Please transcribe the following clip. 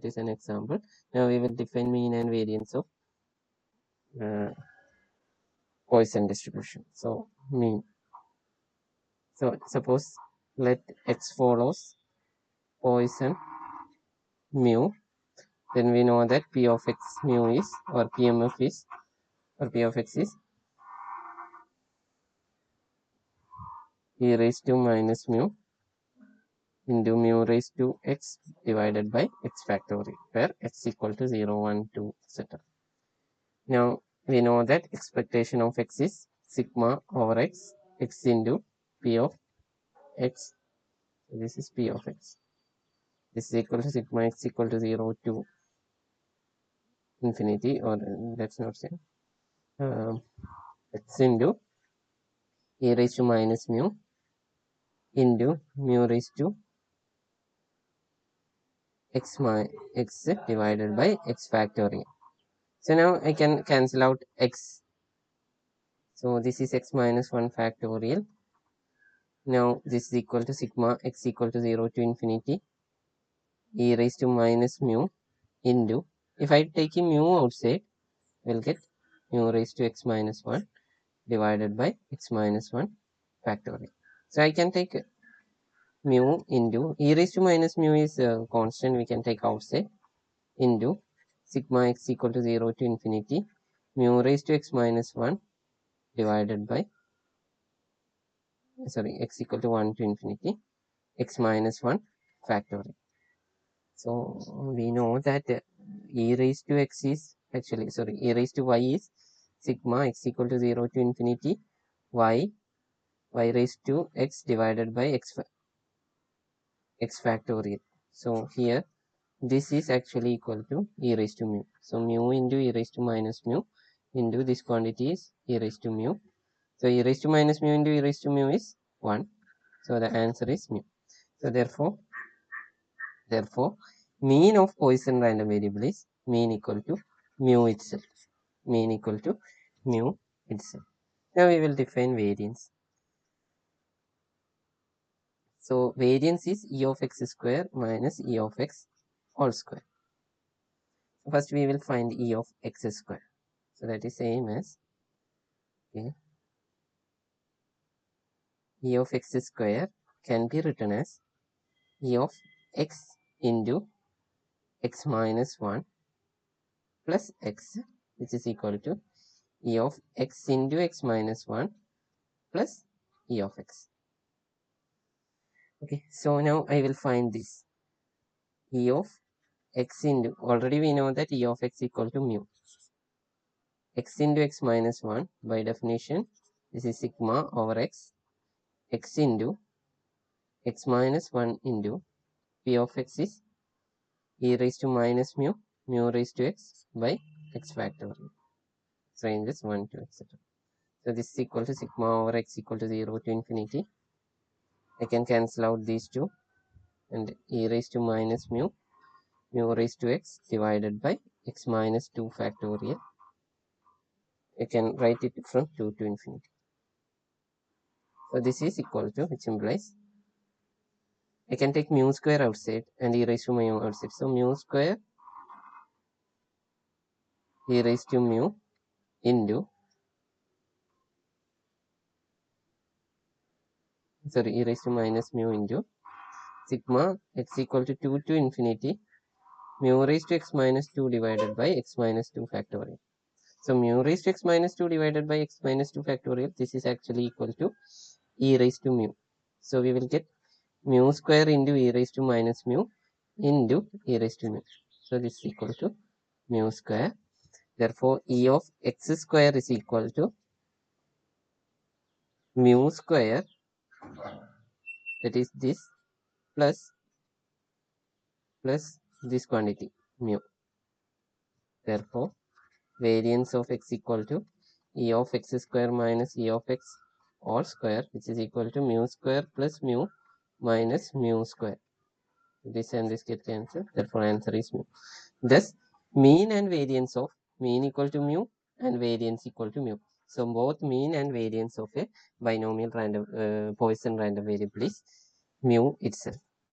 is an example. Now we will define mean and variance of Poisson distribution. So mean. So suppose let x follows Poisson mu, then we know that P of x mu is, or PMF is, or P of x is e raised to minus mu into mu raised to x divided by x factorial, where x equal to 0, 1, 2, etc. Now we know that expectation of x is sigma over x, x into P of x. This is P of x. This is equal to sigma x equal to 0 to infinity, or let's not say x into e raised to minus mu into mu raised to x divided by x factorial. So now I can cancel out x. So this is x minus 1 factorial. Now this is equal to sigma x equal to 0 to infinity e raised to minus mu into, if I take a mu outside, we'll get mu raised to x minus 1 divided by x minus 1 factorial. So I can take mu into e raised to minus mu is a constant, we can take outside, into sigma x equal to 0 to infinity mu raised to x minus 1 divided by, x equal to 1 to infinity x minus 1 factorial. So we know that e raised to x is e raised to y is sigma x equal to 0 to infinity y raised to x divided by x factorial. So here this is actually equal to e raised to mu. So mu into e raised to minus mu into this quantity is e raised to mu. So e raised to minus mu into e raised to mu is 1. So the answer is mu. So therefore mean of Poisson random variable is mean equal to mu itself. Mean equal to mu itself. Now we will define variance. So variance is e of x square minus e of x whole square. First we will find e of x square. So that is same as e of x square can be written as e of x into x minus 1 plus x, which is equal to e of x into x minus 1 plus e of x. Okay, so now I will find this e of x into, already we know that e of x equal to mu. X into x minus 1, by definition, this is sigma over x into x minus 1 into p of x is e raised to minus mu raised to x by x factorial. So ranges 1 to etc. So this is equal to sigma over x equal to 0 to infinity. I can cancel out these two, and e raised to minus mu raised to x divided by x minus 2 factorial. I can write it from 2 to infinity. So this is equal to, which implies I can take mu square outside and e raised to mu outside. So mu square e raised to mu into, e raised to minus mu into sigma x equal to 2 to infinity mu raised to x minus 2 divided by x minus 2 factorial. So mu raised to x minus 2 divided by x minus 2 factorial, this is actually equal to e raised to mu. So we will get mu square into e raised to minus mu into e raised to mu. So this is equal to mu square. Therefore, e of x square is equal to mu square, that is this, plus this quantity mu. Therefore, variance of x equal to e of x square minus e of x all square, which is equal to mu square plus mu minus mu square. This and this get cancelled. Therefore, answer is mu. Thus, mean and variance of mean equal to mu and variance equal to mu. So both mean and variance of a binomial random Poisson random variable is mu itself.